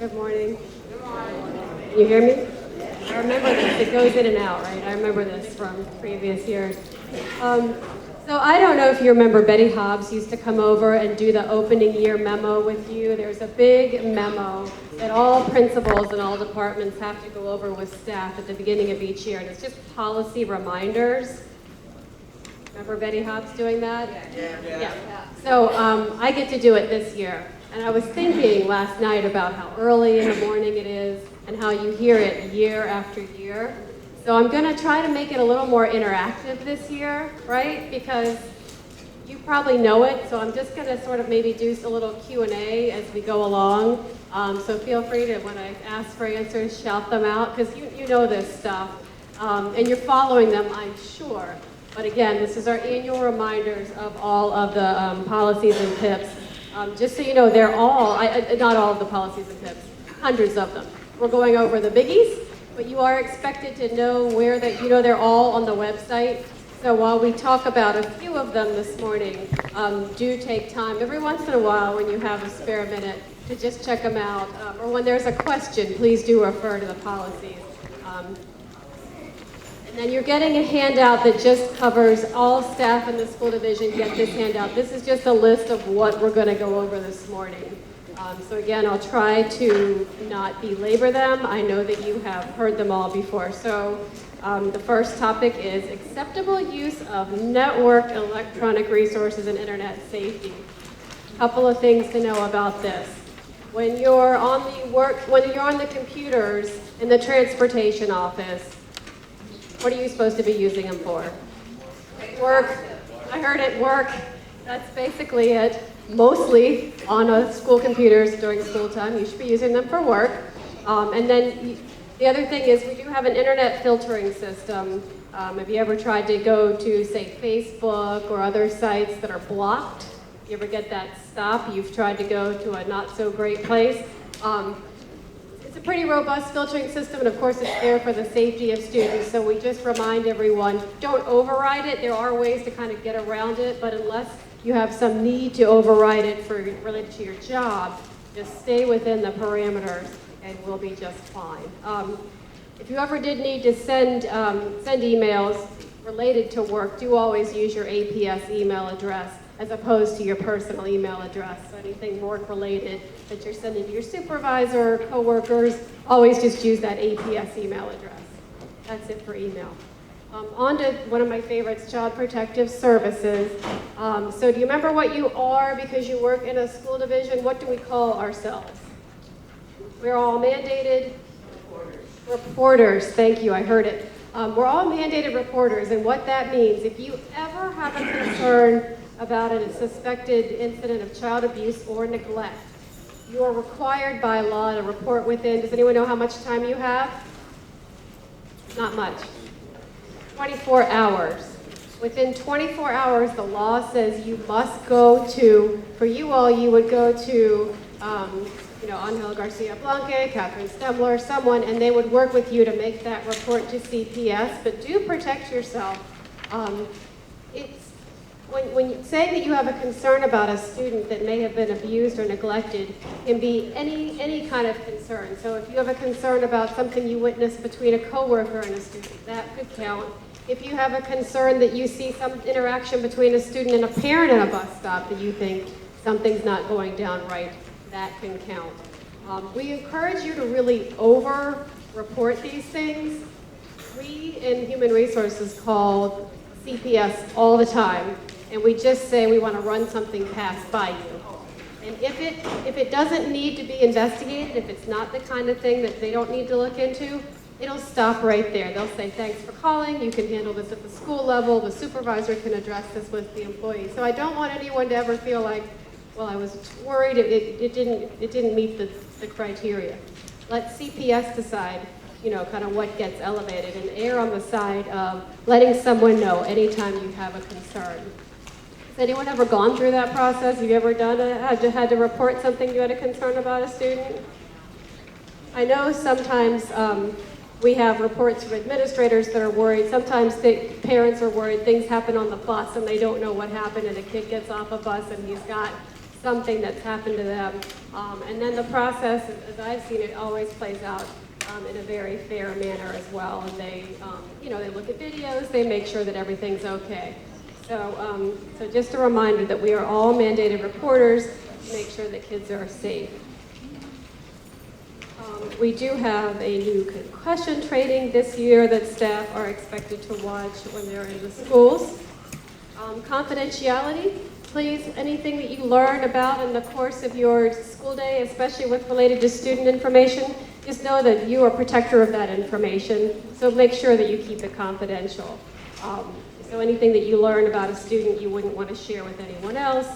Good morning. Can you hear me? I remember this. It goes in and out, right? I remember this from previous years. So I don't know if you remember Betty Hobbs used to come over and do the opening year memo with you. There's a big memo that all principals and all departments have to go over with staff at the beginning of each year, and it's just policy reminders. Remember Betty Hobbs doing that? Yeah. So I get to do it this year. And I was thinking last night about how early in the morning it is and how you hear it year after year. So I'm going to try to make it a little more interactive this year, right? Because you probably know it, so I'm just going to sort of maybe do a little Q&A as we go along. So feel free to, when I ask for answers, shout them out, because you know this stuff. And you're following them, I'm sure. But again, this is our annual reminders of all of the policies and Pips. Just so you know, they're all, not all of the policies and Pips, hundreds of them. We're going over the biggies, but you are expected to know where that, they're all on the website. So while we talk about a few of them this morning, do take time every once in a while when you have a spare minute to just check them out. Or when there's a question, please do refer to the policies. And then you're getting a handout that just covers all staff in the school division get this handout. This is just a list of what we're going to go over this morning. So again, I'll try to not belabor them. I know that you have heard them all before. So the first topic is acceptable use of networked electronic resources and internet safety. A couple of things to know about this. When you're on the computers in the transportation office, what are you supposed to be using them for? Work. I heard it, work. That's basically it. Mostly on school computers during school time. You should be using them for work. And then the other thing is we do have an internet filtering system. Have you ever tried to go to, say, Facebook or other sites that are blocked? You ever get that stop? You've tried to go to a not so great place. It's a pretty robust filtering system, and of course it's there for the safety of students, so we just remind everyone, don't override it. There are ways to kind of get around it, but unless you have some need to override it related to your job, just stay within the parameters and we'll be just fine. If you ever did need to send emails related to work, do always use your APS email address as opposed to your personal email address. So anything work related that you're sending to your supervisor, coworkers, always just use that APS email address. That's it for email. On to one of my favorites, Child Protective Services. So do you remember what you are because you work in a school division? What do we call ourselves? We're all mandated reporters. Thank you, I heard it. We're all mandated reporters, and what that means, if you ever have a concern about a suspected incident of child abuse or neglect, you are required by law to report within, does anyone know how much time you have? Not much. 24 hours. Within 24 hours, the law says you must go to, for you all, you would go to, Angela Garcia Blanque, Catherine Stemler, someone, and they would work with you to make that report to CPS, but do protect yourself. When saying that you have a concern about a student that may have been abused or neglected can be any kind of concern. So if you have a concern about something you witnessed between a coworker and a student, that could count. If you have a concern that you see some interaction between a student and a parent at a bus stop that you think something's not going down right, that can count. We encourage you to really over-report these things. We in Human Resources call CPS all the time, and we just say we want to run something past by you. And if it doesn't need to be investigated, if it's not the kind of thing that they don't need to look into, it'll stop right there. They'll say, thanks for calling, you can handle this at the school level, the supervisor can address this with the employee. So I don't want anyone to ever feel like, well, I was worried it didn't meet the criteria. Let CPS decide, kind of what gets elevated, and err on the side of letting someone know anytime you have a concern. Has anyone ever gone through that process? Have you ever done it? Had to report something you had a concern about a student? I know sometimes we have reports from administrators that are worried. Sometimes parents are worried things happen on the bus and they don't know what happened, and a kid gets off a bus and he's got something that's happened to them. And then the process, as I've seen it, always plays out in a very fair manner as well. And they, they look at videos, they make sure that everything's okay. So, so just a reminder that we are all mandated reporters to make sure that kids are safe. We do have a new concussion training this year that staff are expected to watch when they're in the schools. Confidentiality, please, anything that you learn about in the course of your school day, especially with related to student information, just know that you are a protector of that information, so make sure that you keep it confidential. So anything that you learn about a student you wouldn't want to share with anyone else,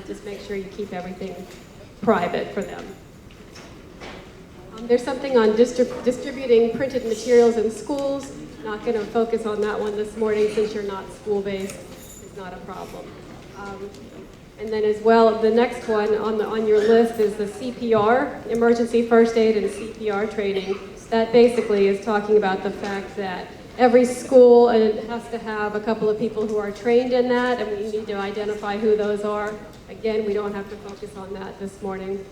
just make sure you keep everything private for them. There's something on distributing printed materials in schools. Not going to focus on that one this morning since you're not school-based. It's not a problem. And then as well, the next one on your list is the CPR, emergency first aid and CPR training. That basically is talking about the fact that every school has to have a couple of people who are trained in that, and we need to identify who those are. Again, we don't have to focus on that this morning.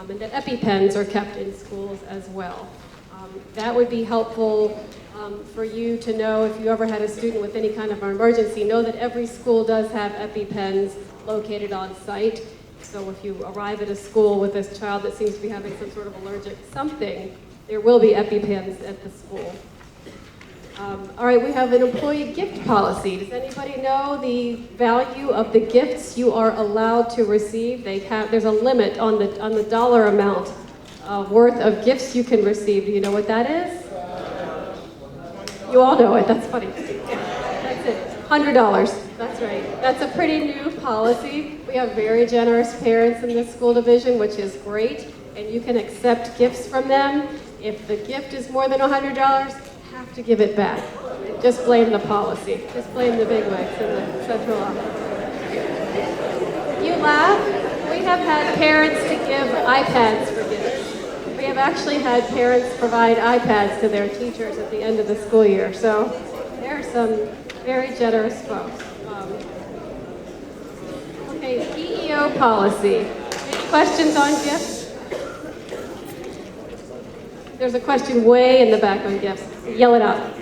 And that EpiPens are kept in schools as well. That would be helpful for you to know if you ever had a student with any kind of an emergency. Know that every school does have EpiPens located on site. So if you arrive at a school with this child that seems to be having some sort of allergic something, there will be EpiPens at the school. All right, we have an employee gift policy. Does anybody know the value of the gifts you are allowed to receive? There's a limit on the dollar amount worth of gifts you can receive. Do you know what that is? You all know it. That's funny. That's it. $100. That's right. That's a pretty new policy. We have very generous parents in this school division, which is great, and you can accept gifts from them. If the gift is more than $100, have to give it back. Just blame the policy. Just blame the bigwigs in the central office. You laugh. We have had parents to give iPads for gifts. We have actually had parents provide iPads to their teachers at the end of the school year. So there are some very generous folks. Okay, EEO policy. Any questions on gifts? There's a question way in the back on gifts. Yell it out.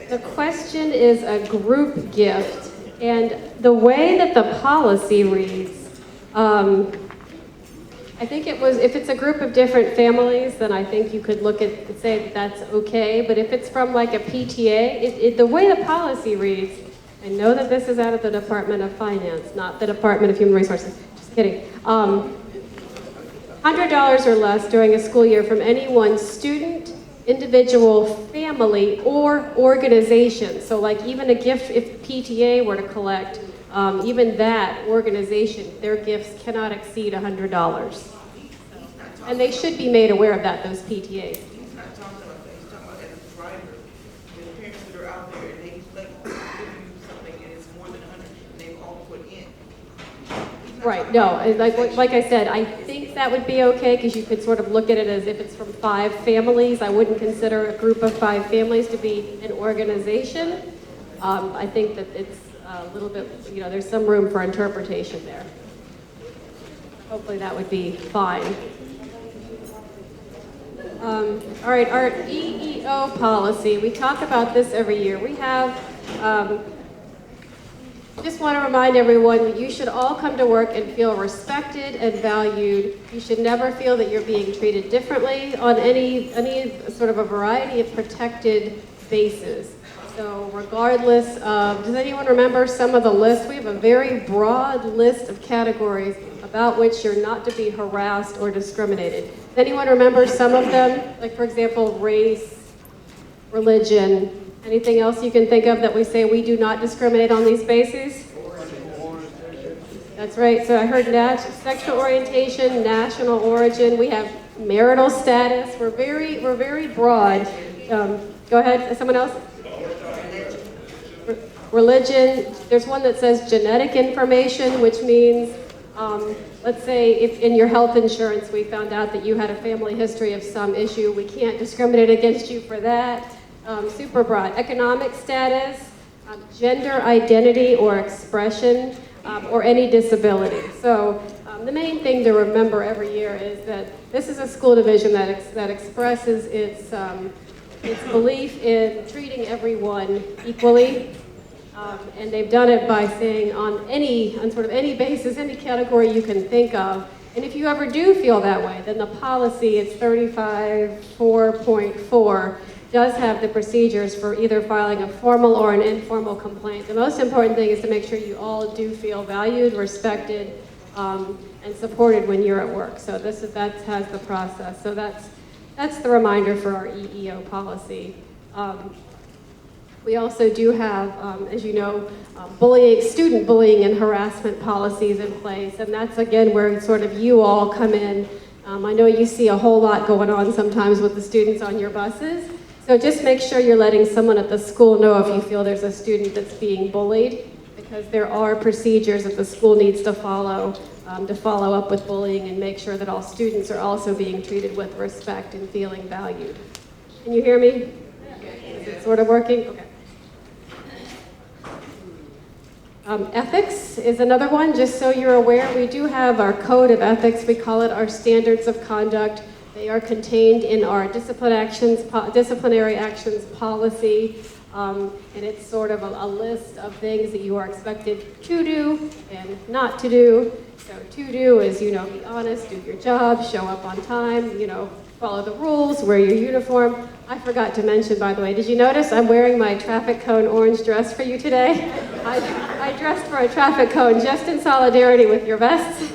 The question is a group gift, and the way that the policy reads, I think it was, if it's a group of different families, then I think you could look at and say that that's okay. But if it's from like a PTA, the way the policy reads, I know that this is out of the Department of Finance, not the Department of Human Resources. Just kidding. $100 or less during a school year from any one student, individual, family, or organization. So like even a gift, if PTA were to collect, even that organization, their gifts cannot exceed $100. And they should be made aware of that, those PTAs. He's not talking about that. He's talking about as a driver. There's parents that are out there and they give you something and it's more than 100 and they've all put in. Right, no, like I said, I think that would be okay because you could sort of look at it as if it's from 5 families. I wouldn't consider a group of 5 families to be an organization. I think that it's a little bit, there's some room for interpretation there. Hopefully that would be fine. All right, our EEO policy, we talk about this every year. We have, just want to remind everyone that you should all come to work and feel respected and valued. You should never feel that you're being treated differently on any sort of a variety of protected bases. So regardless of, does anyone remember some of the list? We have a very broad list of categories about which you're not to be harassed or discriminated. Does anyone remember some of them? Like, for example, race, religion, anything else you can think of that we say we do not discriminate on these bases? That's right. So I heard sexual orientation, national origin. We have marital status. We're very broad. Go ahead. Someone else? Religion. There's one that says genetic information, which means Let's say if in your health insurance we found out that you had a family history of some issue, we can't discriminate against you for that. Super broad. Economic status, gender identity or expression, or any disability. So the main thing to remember every year is that this is a school division that expresses its belief in treating everyone equally. And they've done it by saying on sort of any basis, any category you can think of. And if you ever do feel that way, then the policy, it's 35.4.4, does have the procedures for either filing a formal or an informal complaint. The most important thing is to make sure you all do feel valued, respected, and supported when you're at work. So that has the process. So that's the reminder for our EEO policy. We also do have, as you know, student bullying and harassment policies in place, and that's again where sort of you all come in. I know you see a whole lot going on sometimes with the students on your buses, so just make sure you're letting someone at the school know if you feel there's a student that's being bullied, because there are procedures that the school needs to follow up with bullying and make sure that all students are also being treated with respect and feeling valued. Can you hear me? Is it sort of working? Okay. Ethics is another one, just so you're aware. We do have our code of ethics. We call it our standards of conduct. They are contained in our disciplinary actions policy, and it's sort of a list of things that you are expected to do and not to do. So to do is, be honest, do your job, show up on time, follow the rules, wear your uniform. I forgot to mention, by the way, did you notice I'm wearing my traffic cone orange dress for you today? I dressed for a traffic cone just in solidarity with your vests.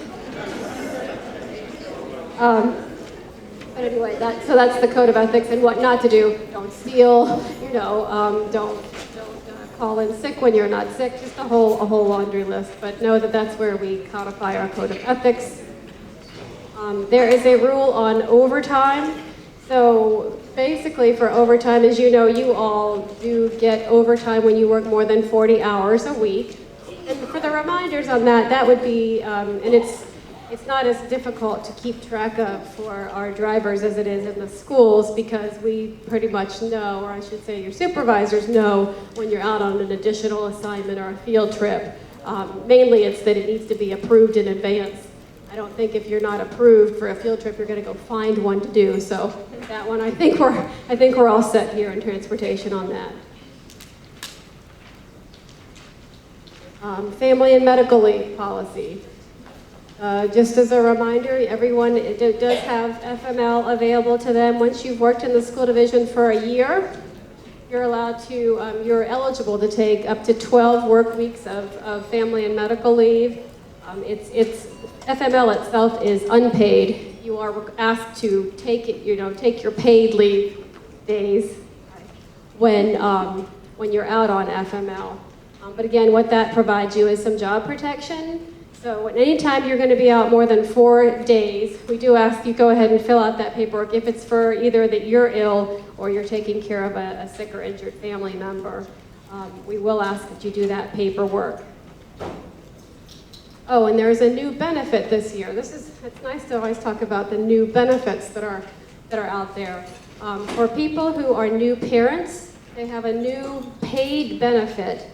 But anyway, so that's the code of ethics and what not to do. Don't steal, don't call in sick when you're not sick, just a whole laundry list. But know that that's where we codify our code of ethics. There is a rule on overtime. So basically for overtime, as you know, you all do get overtime when you work more than 40 hours a week. And for the reminders on that, that would be, and it's not as difficult to keep track of for our drivers as it is in the schools, because we pretty much know, or I should say your supervisors know, when you're out on an additional assignment or a field trip. Mainly it's that it needs to be approved in advance. I don't think if you're not approved for a field trip, you're going to go find one to do. So that one, I think we're all set here in transportation on that. Family and medical leave policy. Just as a reminder, everyone does have FML available to them. Once you've worked in the school division for a year, you're eligible to take up to 12 work weeks of family and medical leave. FML itself is unpaid. You are asked to take your paid leave days when you're out on FML. But again, what that provides you is some job protection. So anytime you're going to be out more than 4 days, we do ask you go ahead and fill out that paperwork if it's for either that you're ill or you're taking care of a sick or injured family member. We will ask that you do that paperwork. Oh, and there's a new benefit this year. It's nice to always talk about the new benefits that are out there. For people who are new parents, they have a new paid benefit.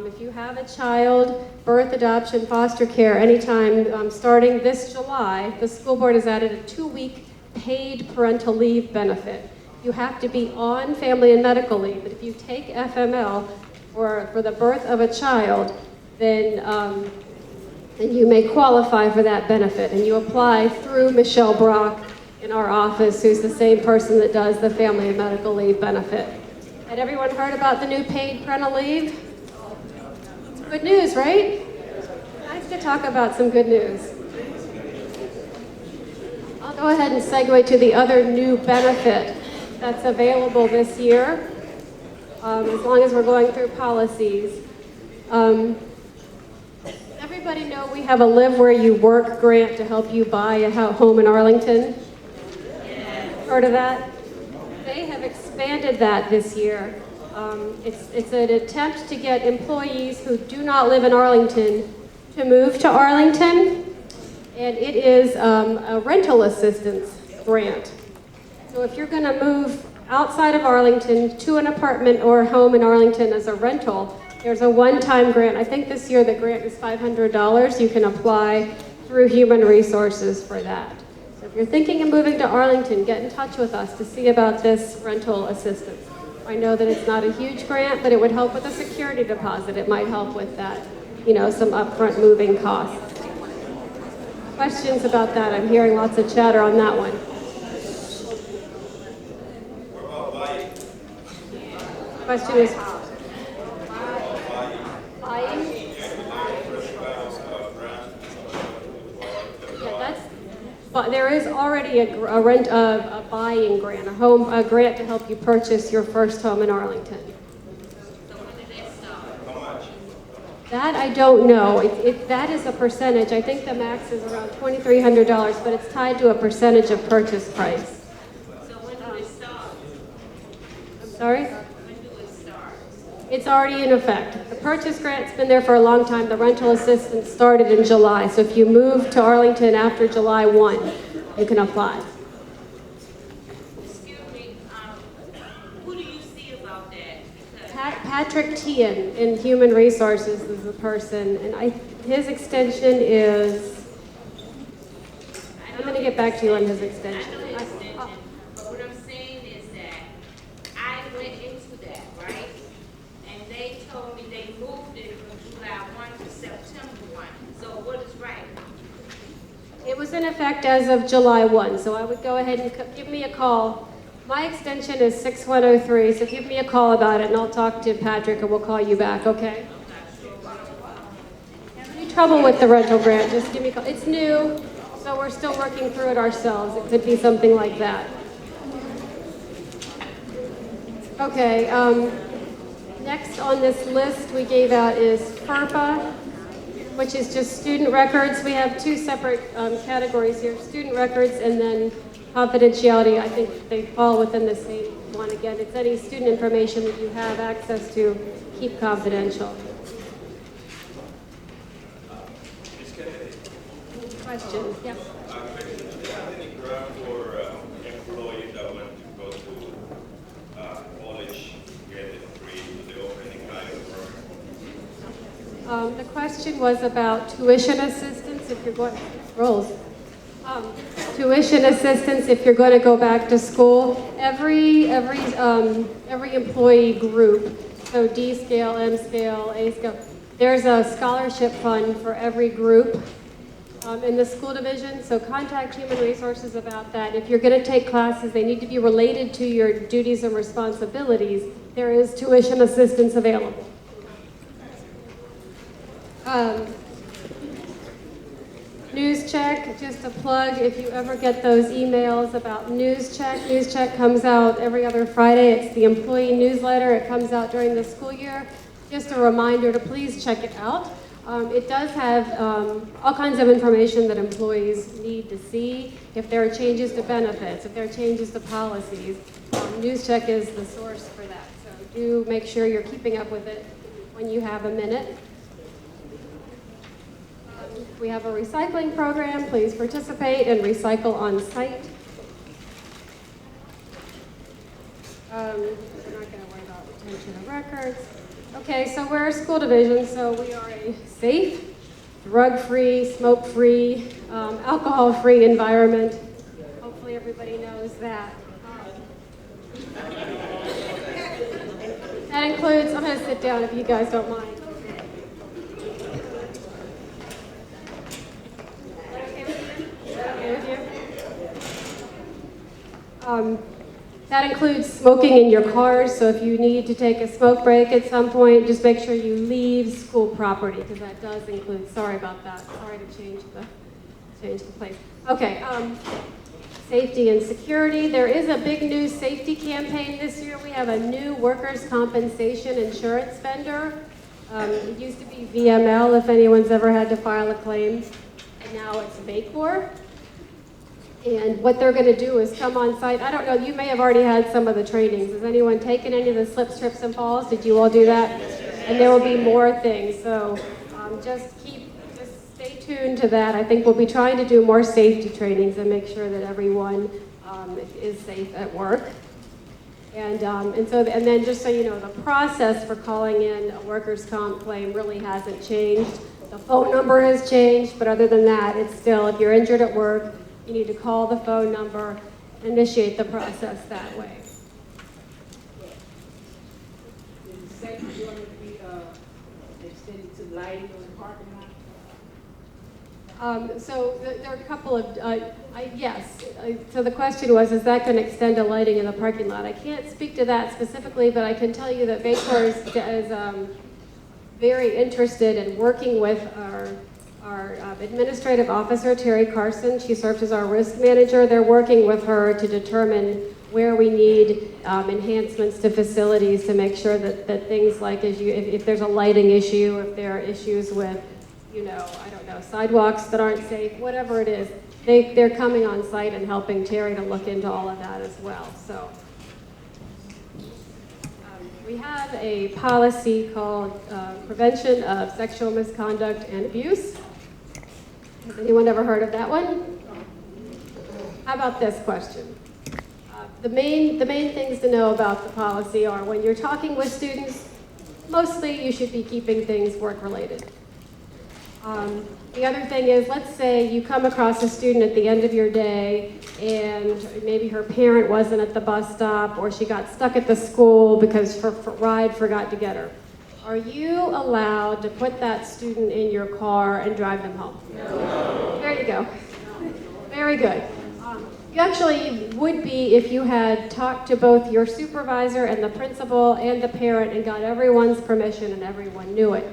If you have a child, birth, adoption, foster care, anytime starting this July, the school board has added a 2-week paid parental leave benefit. You have to be on family and medical leave, but if you take FML for the birth of a child, then you may qualify for that benefit. And you apply through Michelle Brock in our office, who's the same person that does the family and medical leave benefit. Had everyone heard about the new paid parental leave? Good news, right? Nice to talk about some good news. I'll go ahead and segue to the other new benefit that's available this year, as long as we're going through policies. Everybody know we have a Live Where You Work grant to help you buy a home in Arlington? Heard of that? They have expanded that this year. It's an attempt to get employees who do not live in Arlington to move to Arlington. and it is a rental assistance grant. So if you're going to move outside of Arlington to an apartment or home in Arlington as a rental, there's a one-time grant. I think this year the grant is $500. You can apply through Human Resources for that. So if you're thinking of moving to Arlington, get in touch with us to see about this rental assistance. I know that it's not a huge grant, but it would help with a security deposit. It might help with that, some upfront moving costs. Questions about that? I'm hearing lots of chatter on that one. Question is buying? Yeah, but there is already a buying grant, a grant to help you purchase your first home in Arlington. So when did that start? How much? That I don't know. That is a percentage. I think the max is around $2,300, but it's tied to a percentage of purchase price. So when did it start? I'm sorry? When do it start? It's already in effect. The purchase grant's been there for a long time. The rental assistance started in July. So if you move to Arlington after July 1, you can apply. Excuse me, who do you see about that? Because Patrick Tian in Human Resources is the person, and his extension is, I'm going to get back to you on his I extension. know the extension, but what I'm saying is that I went into that, right? And they told me they moved it from July 1 to September 1. So what is right? It was in effect as of July 1, so I would go ahead and give me a call. My extension is 6103, so give me a call about it, and I'll talk to Patrick, and we'll call you back, okay? Any trouble with the rental grant, just give me a call. It's new, so we're still working through it ourselves. It could be something like that. Okay, next on this list we gave out is FERPA, which is just student records. We have two separate categories here, student records and then confidentiality. I think they fall within the same one. Again, it's any student information that you have access to, keep confidential. Questions? Yes. Do you have any grant for employees that want to go to college, get it free? Do they offer any kind of program? The question was about tuition assistance if you're going, tuition assistance if you're going to go back to school. Every employee group, so D scale, M scale, A scale, there's a scholarship fund for every group in the school division. So contact Human Resources about that. If you're going to take classes, they need to be related to your duties and responsibilities. There is tuition assistance available. News Check, just a plug, if you ever get those emails about News Check comes out every other Friday. It's the employee newsletter. It comes out during the school year. Just a reminder to please check it out. It does have all kinds of information that employees need to see. If there are changes to benefits, if there are changes to policies, News Check is the source for that. So do make sure you're keeping up with it when you have a minute. We have a recycling program. Please participate and recycle on site. We're not going to worry about retention of records. Okay, so we're a school division, so we are a safe, drug-free, smoke-free, alcohol-free environment. Hopefully everybody knows that. That includes, I'm going to sit down if you guys don't mind. That includes smoking in your cars, so if you need to take a smoke break at some point, just make sure you leave school property, because that does include, sorry about that, sorry to change the place. Okay, safety and security. There is a big new safety campaign this year. We have a new workers' compensation insurance vendor. It used to be VML, if anyone's ever had to file a claim, and now it's Vacor. And what they're going to do is come on site. I don't know, you may have already had some of the trainings. Has anyone taken any of the slips, trips, and falls? Did you all do that? And there will be more things. So just stay tuned. tuned to that. I think we'll be trying to do more safety trainings and make sure that everyone is safe at work. And then just so you know, the process for calling in a workers' comp claim really hasn't changed. The phone number has changed, but other than that, it's still, if you're injured at work, you need to call the phone number, initiate the process that way. Is the safety going to be extended to lighting on the parking lot? So there are a couple of, yes. So the question was, is that going to extend to lighting in the parking lot? I can't speak to that specifically, but I can tell you that Baycor is very interested in working with our administrative officer, Terry Carson. She serves as our risk manager. They're working with her to determine where we need enhancements to facilities to make sure that things like if there's a lighting issue, if there are issues with, I don't know, sidewalks that aren't safe, whatever it is, they're coming on site and helping Terry to look into all of that as well. So we have a policy called Prevention of Sexual Misconduct and Abuse. Has anyone ever heard of that one? How about this question? The main things to know about the policy are when you're talking with students, mostly you should be keeping things work-related. The other thing is, let's say you come across a student at the end of your day and maybe her parent wasn't at the bus stop or she got stuck at the school because her ride forgot to get her. Are you allowed to put that student in your car and drive them home? No. There you go. Very good. You actually would be if you had talked to both your supervisor and the principal and the parent and got everyone's permission and everyone knew it.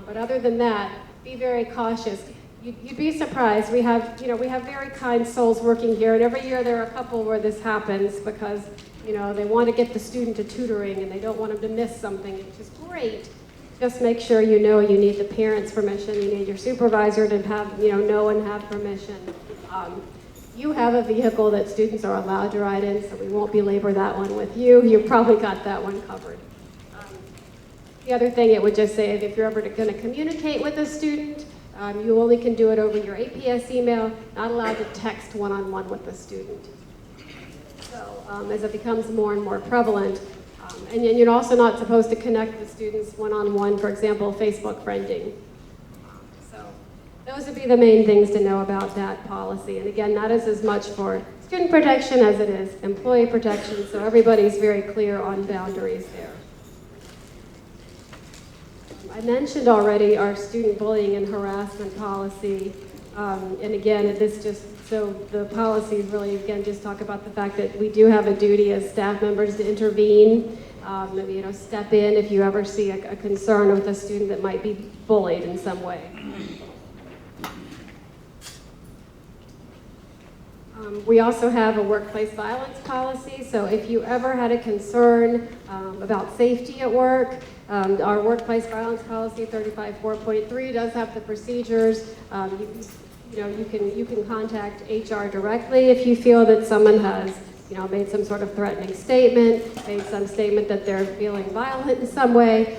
But other than that, be very cautious. You'd be surprised. We have very kind souls working here, and every year there are a couple where this happens because, they want to get the student to tutoring and they don't want them to miss something, which is great. Just make sure you need the parent's permission, you need your supervisor to have, know and have permission. You have a vehicle that students are allowed to ride in, so we won't belabor that one with you. You've probably got that one covered. The other thing it would just say is if you're ever going to communicate with a student, you only can do it over your APS email, not allowed to text one-on-one with the student. So as it becomes more and more prevalent, and you're also not supposed to connect with students one-on-one, for example, Facebook friending. So those would be the main things to know about that policy. And again, that is as much for student protection as it is employee protection, so everybody's very clear on boundaries there. I mentioned already our student bullying and harassment policy, and again, so the policies really, again, just talk about the fact that we do have a duty as staff members to intervene, step in if you ever see a concern with a student that might be bullied in some way. We also have a workplace violence policy, so if you ever had a concern about safety at work, our workplace violence policy 35.4.3 does have the procedures. You can contact HR directly if you feel that someone has made some sort of threatening statement, made some statement that they're feeling violent in some way.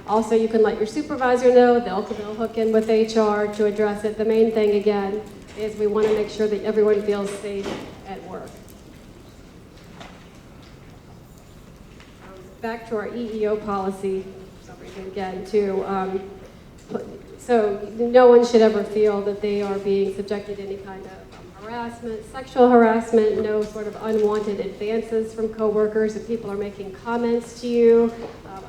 Also, you can let your supervisor know. They'll hook in with HR to address it. The main thing, again, is we want to make sure that everyone feels safe at work. Back to our EEO policy, again, too. So no one should ever feel that they are being subjected to any kind of harassment, sexual harassment, no sort of unwanted advances from coworkers. If people are making comments to you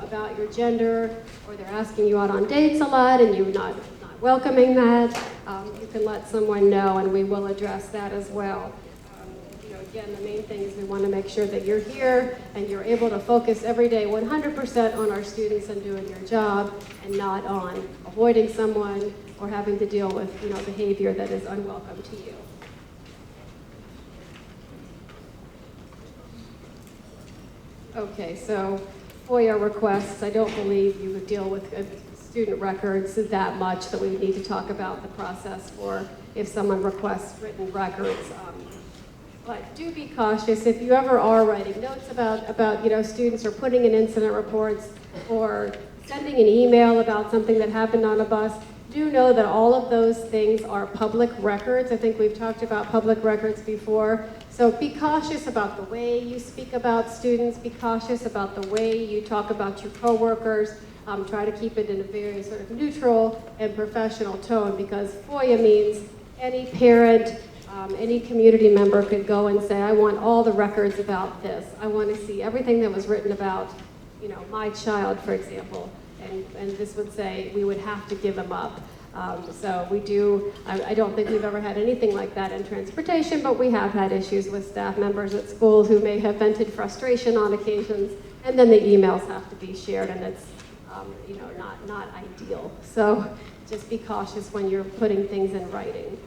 about your gender, or they're asking you out on dates a lot and you're not welcoming that, you can let someone know, and we will address that as well. Again, the main thing is we want to make sure that you're here and you're able to focus every day 100% on our students and doing your job, and not on avoiding someone or having to deal with behavior that is unwelcome to you. Okay, so FOIA requests, I don't believe you would deal with student records that much that we need to talk about the process for if someone requests written records. But do be cautious if you ever are writing notes about students, or putting in incident reports, or sending an email about something that happened on a bus. do know that all of those things are public records. I think we've talked about public records before. So be cautious about the way you speak about students. Be cautious about the way you talk about your coworkers. Try to keep it in a very sort of neutral and professional tone, because FOIA means any parent, any community member could go and say, I want all the records about this. I want to see everything that was written about, you know, my child, for example. And this would say we would have to give them up. So we do, I don't think we've ever had anything like that in transportation, but we have had issues with staff members at schools who may have vented frustration on occasions, and then the emails have to be shared, and it's you know, not ideal. So just be cautious when you're putting things in writing.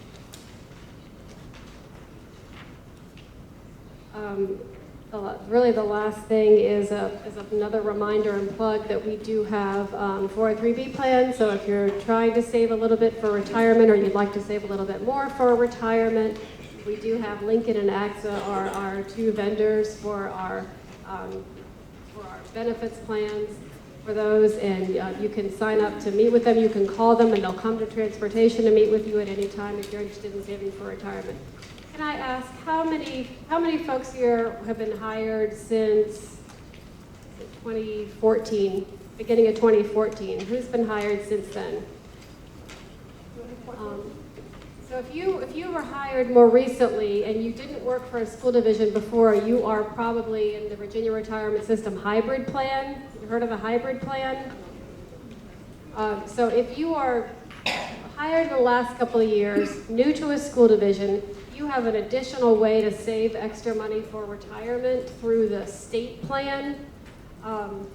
Really the last thing is another reminder and plug that we do have 403B plans. So if you're trying to save a little bit for retirement, or you'd like to save a little bit more for retirement, we do have Lincoln and AXA are our two vendors for our benefits plans for those, and you can sign up to meet with them. You can call them and they'll come to transportation to meet with you at any time if you're interested in saving for retirement. Can I ask, how many folks here have been hired since 2014, beginning of 2014? Who's been hired since then? So if you were hired more recently and you didn't work for a school division before, you are probably in the Virginia Retirement System hybrid plan. You heard of a hybrid plan? So if you are hired in the last couple of years, new to a school division, you have an additional way to save extra money for retirement through the state plan. And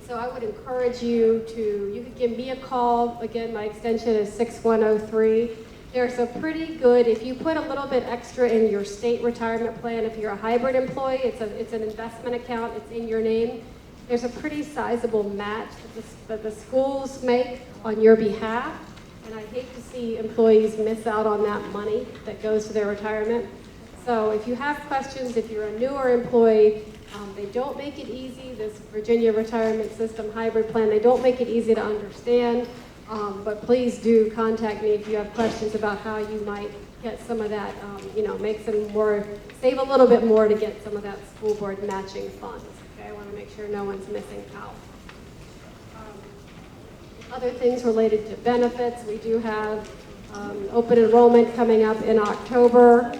so I would encourage you could give me a call. Again, my extension is 6103. There's a pretty good, if you put a little bit extra in your state retirement plan, if you're a hybrid employee, it's an investment account, it's in your name. There's a pretty sizable match that the schools make on your behalf. And I hate to see employees miss out on that money that goes to their retirement. So if you have questions, if you're a newer employee, they don't make it easy, this Virginia Retirement System hybrid plan, they don't make it easy to understand. But please do contact me if you have questions about how you might get some of that, you know, save a little bit more to get some of that school board matching funds. Okay, I want to make sure no one's missing out. Other things related to benefits, we do have open enrollment coming up in October.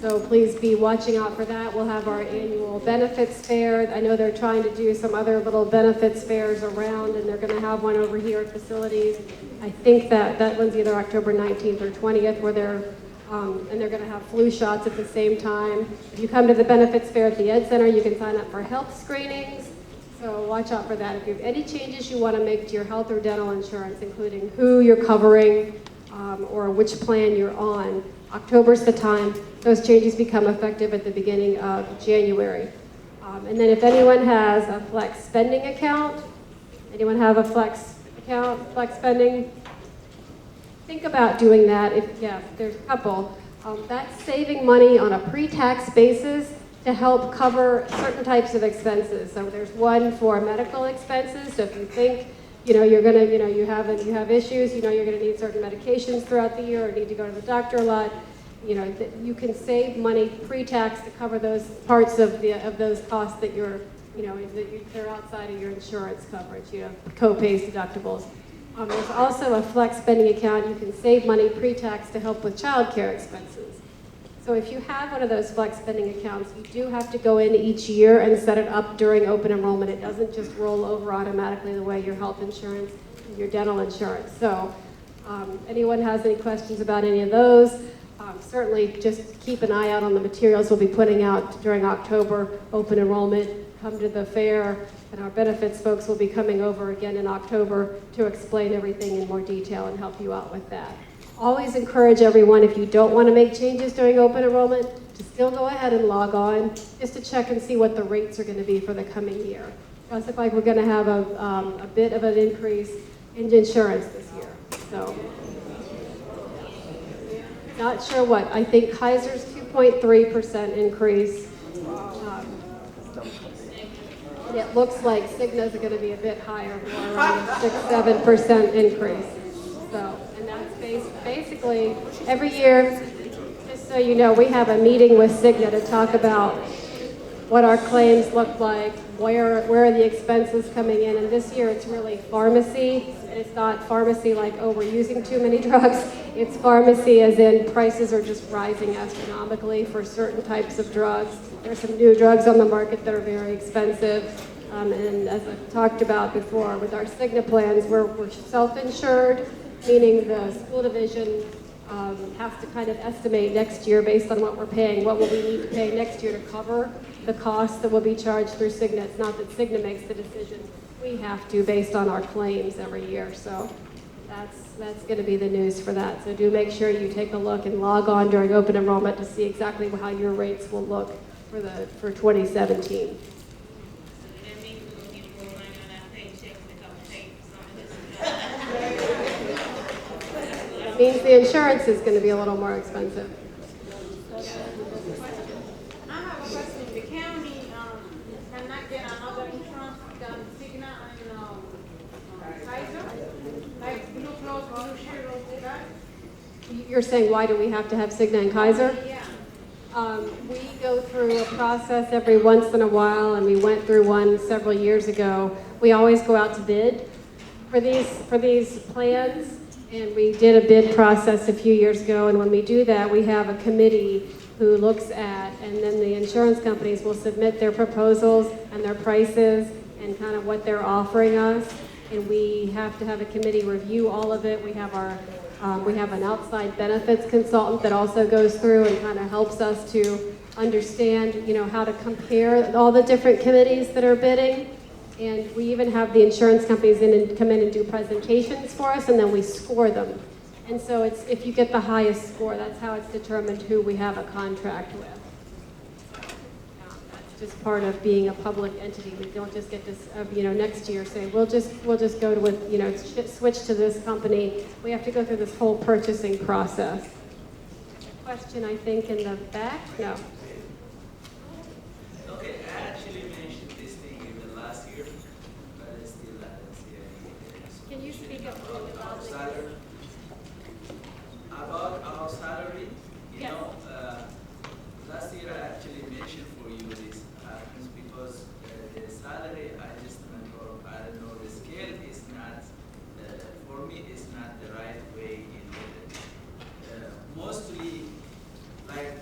So please be watching out for that. We'll have our annual benefits fair. I know they're trying to do some other little benefits fairs around, and they're going to have one over here at facilities. I think that one's either October 19th or 20th, where they're going to have flu shots at the same time. If you come to the benefits fair at the Ed Center, you can sign up for health screenings. So watch out for that. If you have any changes you want to make to your health or dental insurance, including who you're covering or which plan you're on, October's the time. Those changes become effective at the beginning of January. And then if anyone has a flex spending account, anyone have a flex account, flex spending? Think about doing that. There's a couple. That's saving money on a pre-tax basis to help cover certain types of expenses. So there's one for medical expenses. So if you think, you have issues, you're gonna need certain medications throughout the year or need to go to the doctor a lot, you can save money pre-tax to cover those parts of those costs that they're outside of your insurance coverage, co-pays, deductibles. There's also a flex spending account. You can save money pre-tax to help with child care expenses. So if you have one of those flex spending accounts, you do have to go in each year and set it up during open enrollment. It doesn't just roll over automatically the way your health insurance and your dental insurance. So anyone has any questions about any of those, certainly just keep an eye out on the materials we'll be putting out during October, open enrollment. Come to the fair, and our benefits folks will be coming over again in October to explain everything in more detail and help you out with that. Always encourage everyone, if you don't want to make changes during open enrollment, to still go ahead and log on just to check and see what the rates are going to be for the coming year. It does look like we're going to have a bit of an increase in insurance this year. So, not sure what. I think Kaiser's 2.3% increase. And it looks like Cigna's are gonna be a bit higher, more around a 6-7% increase. So, and that's basically, every year, just so you know, we have a meeting with Cigna to talk about what our claims look like, where are the expenses coming in, and this year it's really pharmacy, and it's not pharmacy like, oh, we're using too many drugs, it's pharmacy as in prices are just rising astronomically for certain types of drugs. There's some new drugs on the market that are very expensive, and as I've talked about before, with our Cigna plans, we're self-insured, meaning the school division has to kind of estimate next year based on what we're paying, what will we need to pay next year to cover the costs that will be charged through Cigna. It's not that Cigna makes the decision. We have to based on our claims every year. So that's going to be the news for that. So do make sure you take a look and log on during open enrollment to see exactly how your rates will look for 2017. That means we're gonna get more money on our paychecks because we pay for some of this. It means the insurance is going to be a little more expensive. I have a question. The county, cannot get another insurance than Cigna and, Kaiser? Like Blue Cross, Blue Shield, all that? You're saying why do we have to have Cigna and Kaiser? Yeah. We go through a process every once in a while, and we went through one several years ago. We always go out to bid for these plans, and we did a bid process a few years ago, and when we do that, we have a committee who looks at, and then the insurance companies will submit their proposals and their prices and kind of what they're offering us, and we have to have a committee review all of it. We have an outside benefits consultant that also goes through and kind of helps us to understand, how to compare all the different committees that are bidding. And we even have the insurance companies come in and do presentations for us, and then we score them. And so it's if you get the highest score, that's how it's determined who we have a contract with. That's just part of being a public entity. We don't just get this, next year say we'll just go with, switch to this company. We have to go through this whole purchasing process. Question, I think, in the back? No. Okay, I actually mentioned this thing in the last year, but I still haven't seen any. Can you speak up really about our loudly? salary? About our salary, Yes. last year I actually mentioned for you this happens because the salary adjustment, or I don't know, the scale is not, for me, is not the right way in mostly, like,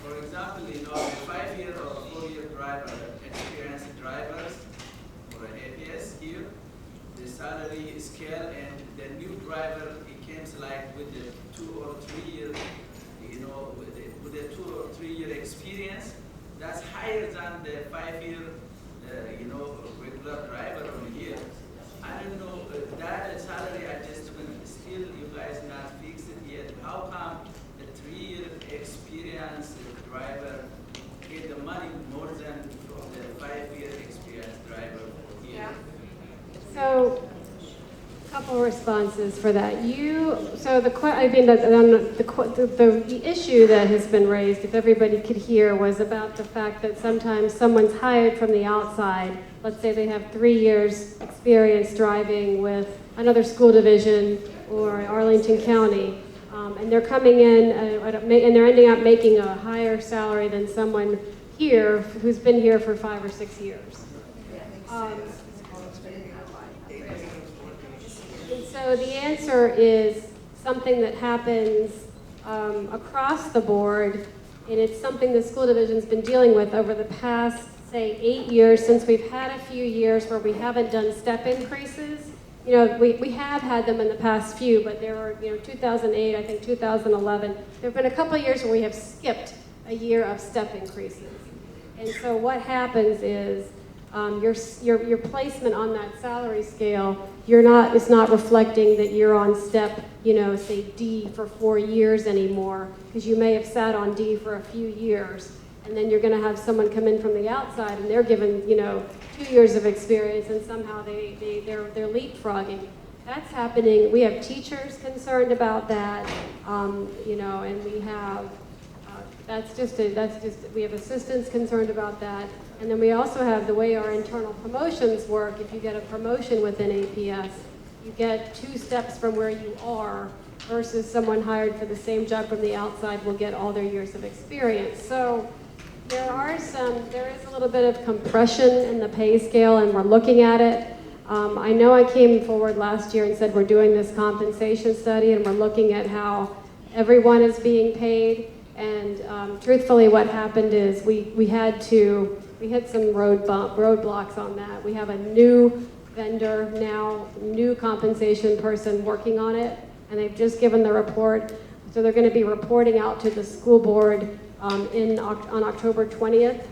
for example, the 5-year or 4-year driver, experienced drivers for an APS here, the salary scale, and the new driver, it comes like with the 2 or 3 year, with the 2 or 3 year experience, that's higher than the 5-year, regular driver over here. I don't know, that salary adjustment, still you guys not fixed it yet. How come the 3-year experienced driver get the money more than the 5-year experienced driver here? Yeah. So, a couple responses for that. The issue that has been raised, if everybody could hear, was about the fact that sometimes someone's hired from the outside. Let's say they have 3 years experience driving with another school division or Arlington County, and they're coming in and they're ending up making a higher salary than someone here who's been here for 5 or 6 years. And so the answer is something that happens across the board, and it's something the school division's been dealing with over the past, say, 8 years, since we've had a few years where we haven't done step increases. We have had them in the past few, but there were, 2008, I think 2011. There have been a couple of years where we have skipped a year of step increases. And so what happens is your placement on that salary scale, it's not reflecting that you're on step, say D for 4 years anymore, because you may have sat on D for a few years, and then you're going to have someone come in from the outside, and they're given, 2 years of experience, and somehow they're leapfrogging. That's happening. We have teachers concerned about that, and we have we have assistants concerned about that. And then we also have the way our internal promotions work. If you get a promotion within APS, you get 2 steps from where you are versus someone hired for the same job from the outside will get all their years of experience. So there is a little bit of compression in the pay scale, and we're looking at it. I know I came forward last year and said we're doing this compensation study, and we're looking at how everyone is being paid. And truthfully, what happened is we hit some roadblocks on that. We have a new vendor now, new compensation person working on it, and they've just given the report. So they're going to be reporting out to the school board on October 20th.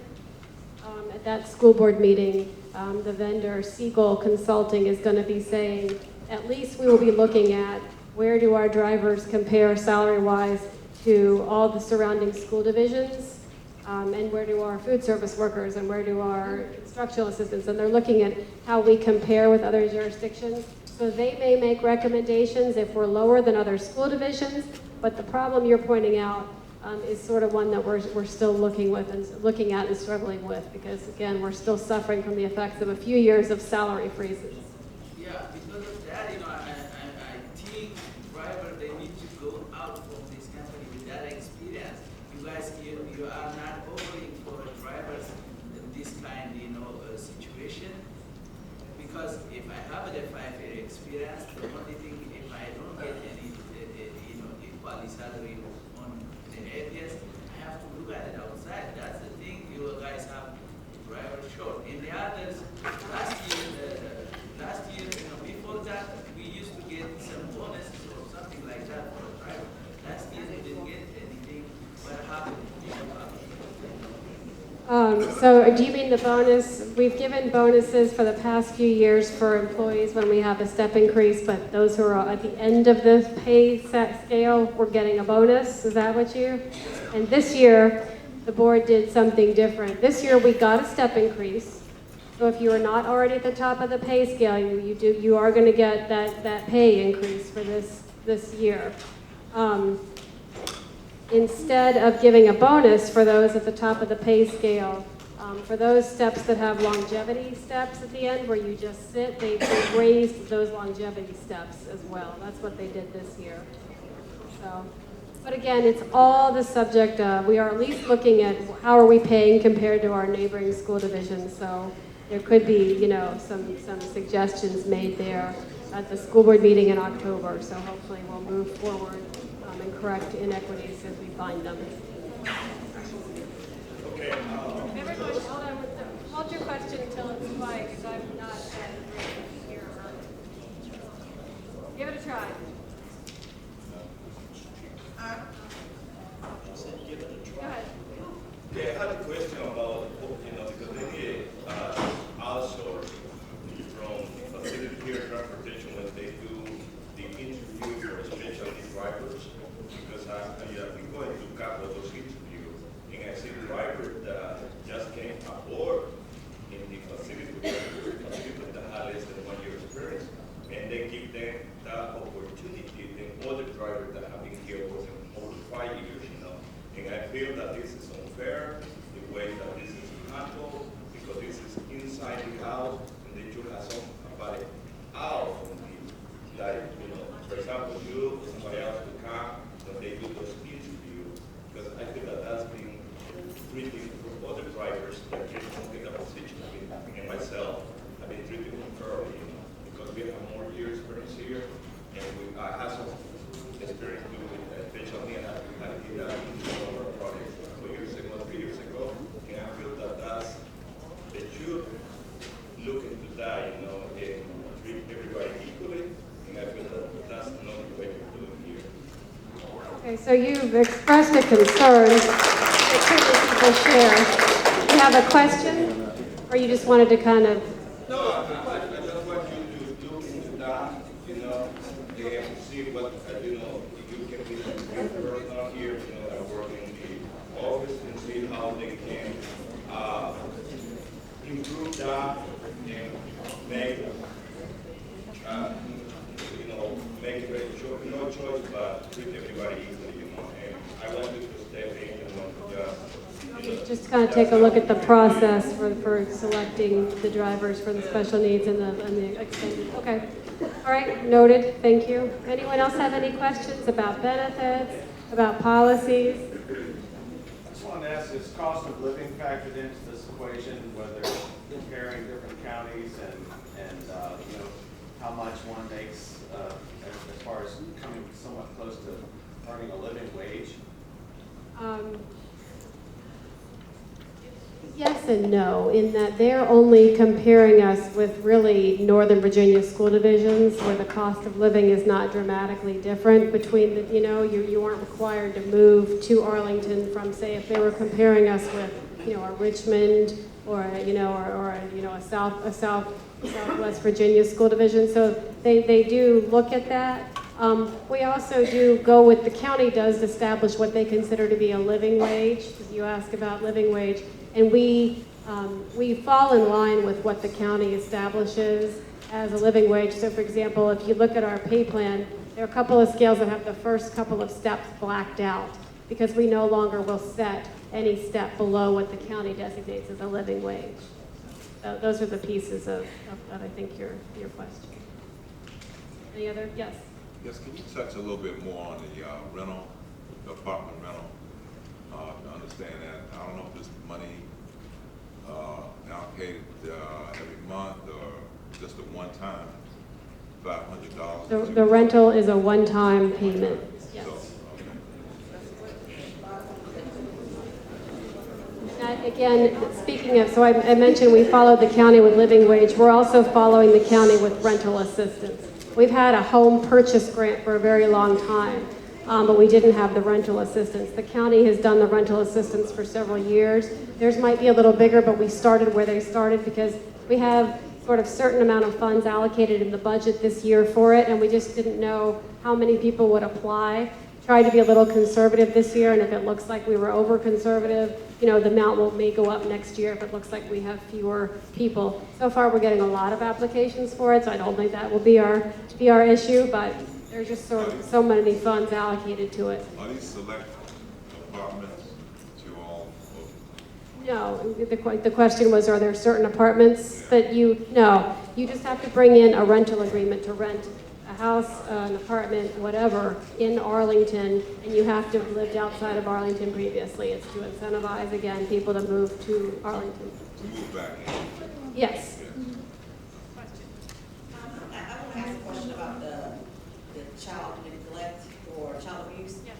At that school board meeting, the vendor, Siegel Consulting, is going to be saying, at least we will be looking at where do our drivers compare salary-wise to all the surrounding school divisions, and where do our food service workers and where do our instructional assistants, and they're looking at how we compare with other jurisdictions. So they may make recommendations if we're lower than other school divisions, but the problem you're pointing out is sort of one that we're still looking at and struggling with, because again, we're still suffering from the effects of a few years of salary freezes. Yeah, because of that, I think driver, they need to go out from this company with that experience. You guys, you are not offering for drivers in this kind, situation. Because if I have a 5-year experience, the only thing, if I don't get any, equal salary on the APS, I have to look at it outside. That's the thing. You guys have driver short. In the others, last year, before that, we used to get some bonuses or something like that for a driver. Last year, we didn't get anything. What happened? So do you mean the bonus? We've given bonuses for the past few years for employees when we have a step increase, but those who are at the end of the pay scale, we're getting a bonus. Is that what you? And this year, the board did something different. This year, we got a step increase. So if you are not already at the top of the pay scale, you are going to get that pay increase for this year. Instead of giving a bonus for those at the top of the pay scale, for those steps that have longevity steps at the end where you just sit, they raised those longevity steps as well. That's what they did this year. So, but again, it's all the subject of, we are at least looking at how are we paying compared to our neighboring school divisions. So there could be, some suggestions made there at the school board meeting in October. So hopefully we'll move forward and correct inequities as we find them. Okay. Everyone, hold your question until it's quiet, because I'm not here early. Give it a try. Go ahead. Yeah, I had a question about, because they need outsource from facility care transportation when they do the interview for specialty drivers. Because I've been going to a couple of those interviews, and I see drivers that just came aboard in the facility that had less than 1 year experience, and they give them that opportunity than other drivers that have been here working more than 5 years, And I feel that this is unfair, the way that this is handled, because this is inside the house, and they should have somebody out from the, for example, you or somebody else to come when they do those interviews, because I feel that that's been treated for other drivers that just don't get a position. And myself, I've been treated unfairly, because we have more years experience here, and I have some experience with special needs. I did that in one of our projects 2 years ago, 3 years ago, and I feel that they should look into that, and treat everybody equally, and I feel that that's not the way we're doing here. Okay, so you've expressed a concern that certainly people share. Do you have a question, or you just wanted to kind of? No, I just want you to look into that, and see what, if you can be a person here, that work in the office, and see how they can improve that and make, make no choice but treat everybody equally, and I want you to step in and want to just kind of take a look at the process for selecting the drivers for the special needs and the extended. Okay. All right, noted. Thank you. Anyone else have any questions about benefits, about policies? I just wanted to ask, is cost of living factored into this equation, whether comparing different counties and you know, how much one makes as far as coming somewhat close to earning a living wage? Yes and no, in that they're only comparing us with really Northern Virginia school divisions where the cost of living is not dramatically different between the, you know, you aren't required to move to Arlington from, say, if they were comparing us with, you know, a Richmond or, you know, or you know, a Southwest Virginia school division. So they do look at that. We also do go with, the county does establish what they consider to be a living wage, because you ask about living wage. And we fall in line with what the county establishes as a living wage. So for example, if you look at our pay plan, there are a couple of scales that have the first couple of steps blacked out because we no longer will set any step below what the county designates as a living wage. So those are the pieces of I think your question. Any other? Yes. Yes, can you touch a little bit more on the rental, the apartment rental? To understand that, I don't know if this money allocated every month or just a one-time $500. The rental is a one-time payment. Yes. So, okay. Again, speaking of, so I mentioned we followed the county with living wage. We're also following the county with rental assistance. We've had a home purchase grant for a very long time, but we didn't have the rental assistance. The county has done the rental assistance for several years. Theirs might be a little bigger, but we started where they started because we have sort of certain amount of funds allocated in the budget this year for it, and we just didn't know how many people would apply. Tried to be a little conservative this year, and if it looks like we were over conservative, you know, the amount may go up next year if it looks like we have fewer people. So far, we're getting a lot of applications for it, so I don't think that will be our issue, but there's just so many funds allocated to it. Are these select apartments that you all? No, the question was, are there certain apartments that no, you just have to bring in a rental agreement to rent a house, an apartment, whatever, in Arlington, and you have to have lived outside of Arlington previously. It's to incentivize, again, people to move to Arlington. To move back in? Yes. I want to ask a question about the child neglect or child abuse. Yes.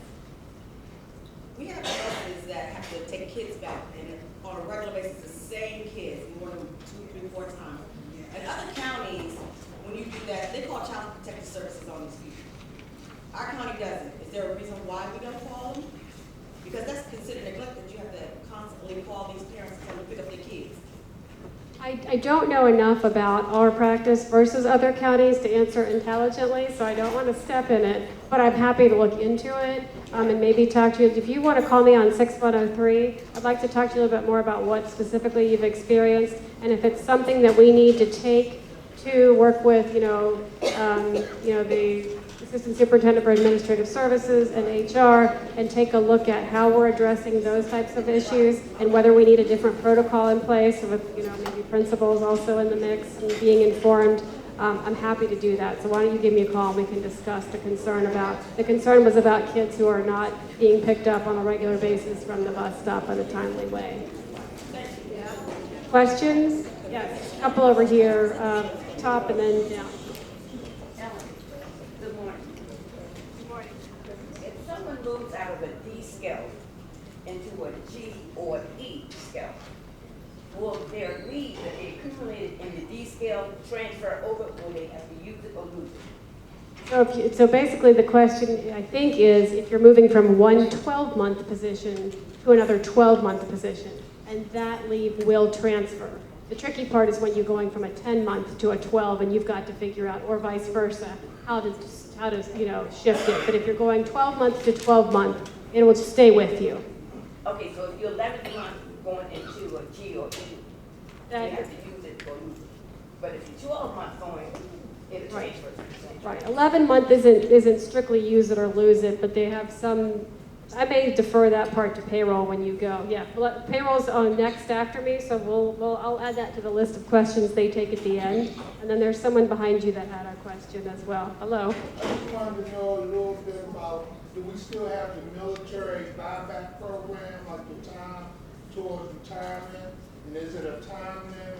We have buses that have to take kids back, and on a regular basis, the same kids, more than 2, 3, 4 times. In other counties, when you do that, they call child protective services on these people. Our county doesn't. Is there a reason why we don't call them? Because that's considered neglect, that you have to constantly call these parents to come and pick up their kids. I don't know enough about our practice versus other counties to answer intelligently, so I don't want to step in it, but I'm happy to look into it and maybe talk to you. If you want to call me on 6103, I'd like to talk to you a little bit more about what specifically you've experienced, and if it's something that we need to take to work with, the Assistant Superintendent for Administrative Services and HR, and take a look at how we're addressing those types of issues and whether we need a different protocol in place with, maybe principals also in the mix and being informed. I'm happy to do that. So why don't you give me a call and we can discuss the concern was about kids who are not being picked up on a regular basis from the bus stop in a timely way. Questions? Yes, a couple over here, top and then down. Good morning. If someone moves out of a D scale into a G or E scale, will their leave that they accumulated in the D scale transfer over, or they have to use it or lose it? So basically the question, I think, is if you're moving from one 12-month position to another 12-month position, and that leave will transfer. The tricky part is when you're going from a 10-month to a 12, and you've got to figure out, or vice versa, how to shift it. But if you're going 12-month to 12-month, it will stay with you. Okay, so if you're 11 months going into a G or E, you have to use it or lose it. But if you're 12 months going, it transfers. Right. 11-month isn't strictly use it or lose it, but they have some I may defer that part to payroll when you go. Yeah, payroll's on next after me, so I'll add that to the list of questions they take at the end. And then there's someone behind you that had a question as well. Hello. I just wanted to know a little bit about, do we still have the military buyback program, like the time towards retirement? And is it a time limit?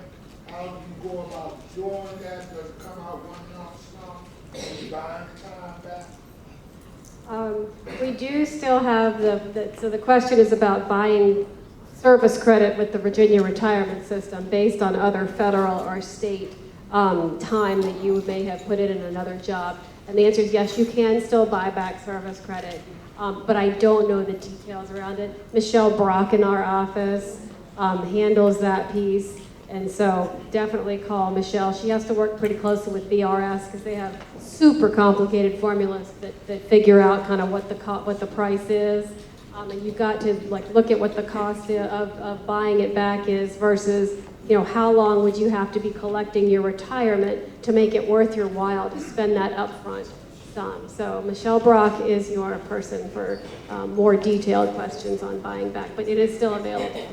How do you go about doing that? Does it come out one lump sum when you buying the time back? We do still have so the question is about buying service credit with the Virginia retirement system based on other federal or state time that you may have put in another job. And the answer is yes, you can still buy back service credit, but I don't know the details around it. Michelle Brock in our office handles that piece. And so definitely call Michelle. She has to work pretty closely with VRS because they have super complicated formulas that figure out kind of what the price is. And you've got to look at what the cost of buying it back is versus, how long would you have to be collecting your retirement to make it worth your while to spend that upfront sum. So Michelle Brock is your person for more detailed questions on buying back, but it is still available.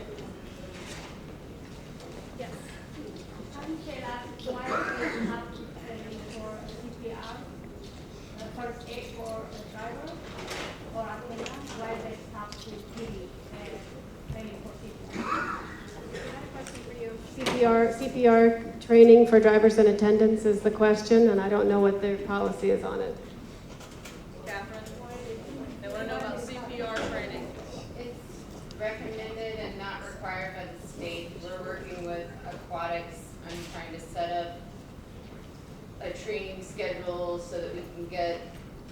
CPR training for drivers and attendants is the question, and I don't know what their policy is on it. Catherine, they want to know about CPR training. It's recommended and not required by the state. We're working with aquatics. I'm trying to set up a training schedule so that we can get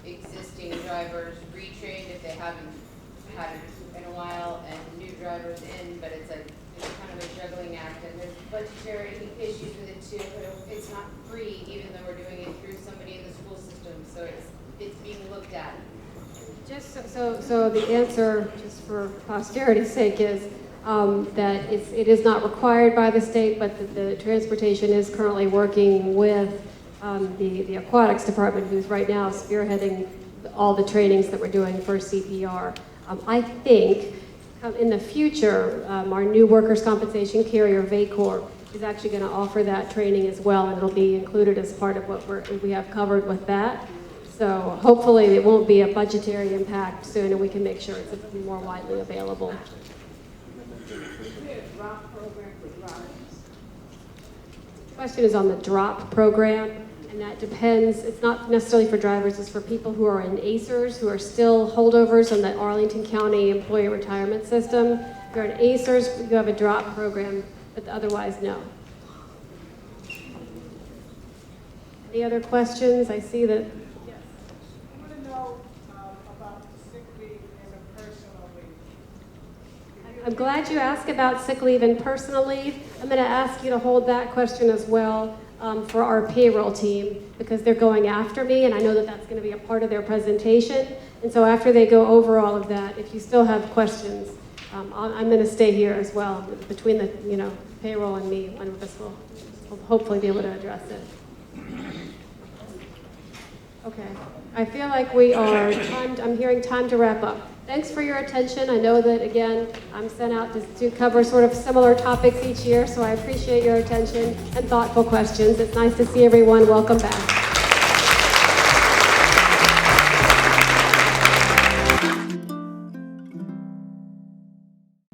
existing drivers retrained if they haven't had it in a while, and new drivers in, but it's kind of a juggling act, and there's budgetary issues with it too, but it's not free, even though we're doing it through somebody in the school system, so it's being looked at. Just so the answer, just for posterity's sake, is that it is not required by the state, but the transportation is currently working with the aquatics department, who's right now spearheading all the trainings that we're doing for CPR. I think in the future, our new workers' compensation carrier, VACOR, is actually going to offer that training as well, and it'll be included as part of what we have covered with that. So hopefully it won't be a budgetary impact soon, and we can make sure it's more widely available. The question is on the DROP program. And that depends, it's not necessarily for drivers, it's for people who are in ACERS, who are still holdovers on the Arlington County Employee Retirement System. If you're in ACERS, you have a DROP program, but otherwise, no. Any other questions? I see that. Yes. I want to know about sick leave and personal leave. I'm glad you asked about sick leave and personal leave. I'm going to ask you to hold that question as well. For our payroll team, because they're going after me, and I know that that's going to be a part of their presentation. And so after they go over all of that, if you still have questions, I'm going to stay here as well between the payroll and me. One of us will hopefully be able to address it. Okay, I feel like we are timed. I'm hearing time to wrap up. Thanks for your attention. I know that, again, I'm sent out to cover sort of similar topics each year, so I appreciate your attention and thoughtful questions. It's nice to see everyone. Welcome back.